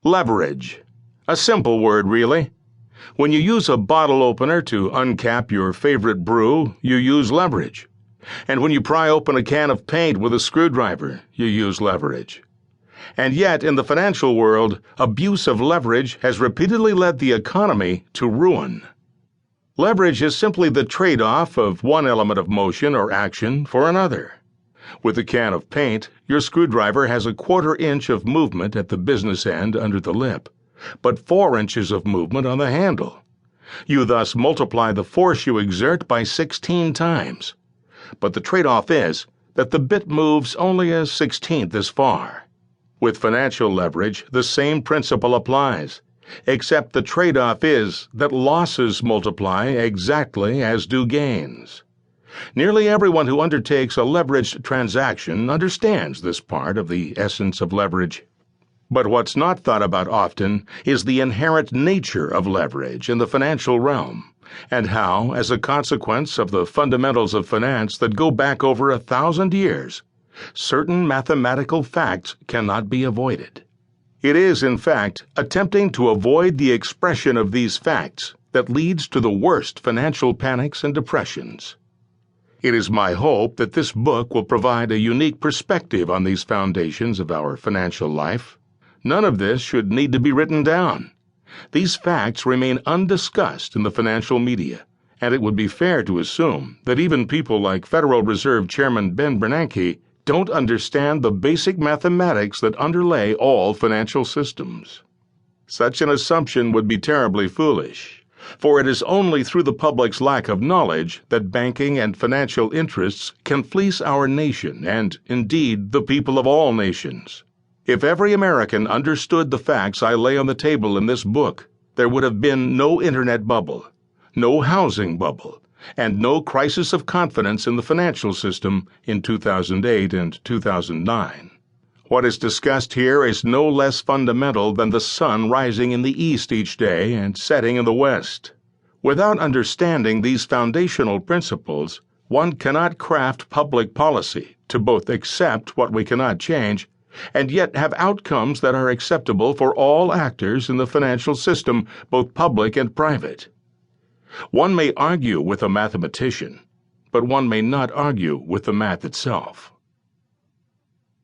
Leverage. A simple word, really. When you use a bottle opener to uncap your favorite brew, you use leverage. And when you pry open a can of paint with a screwdriver, you use leverage. And yet, in the financial world, abuse of leverage has repeatedly led the economy to ruin. Leverage is simply the trade-off of one element of motion or action for another. With a can of paint, your screwdriver has a 1/4 inch of movement at the business end under the lip, but 4 inches of movement on the handle. You thus multiply the force you exert by 16 times. But the trade-off is that the bit moves only a 1/16th as far. With financial leverage, the same principle applies, except the trade-off is that losses multiply exactly as do gains. Nearly everyone who undertakes a leveraged transaction understands this part of the essence of leverage. But what's not thought about often is the inherent nature of leverage in the financial realm, and how, as a consequence of the fundamentals of finance that go back over 1,000 years, certain mathematical facts cannot be avoided. It is, in fact, attempting to avoid the expression of these facts that leads to the worst financial panics and depressions. It is my hope that this book will provide a unique perspective on these foundations of our financial life. None of this should need to be written down. These facts remain undiscussed in the financial media, and it would be fair to assume that even people like Federal Reserve Chairman Ben Bernanke don't understand the basic mathematics that underlay all financial systems. Such an assumption would be terribly foolish, for it is only through the public's lack of knowledge that banking and financial interests can fleece our nation and, indeed, the people of all nations. If every American understood the facts I lay on the table in this book, there would have been no internet bubble, no housing bubble, and no crisis of confidence in the financial system in 2008 and 2009. What is discussed here is no less fundamental than the sun rising in the east each day and setting in the west. Without understanding these foundational principles, one cannot craft public policy to both accept what we cannot change and yet have outcomes that are acceptable for all actors in the financial system, both public and private. One may argue with a mathematician, but one may not argue with the math itself.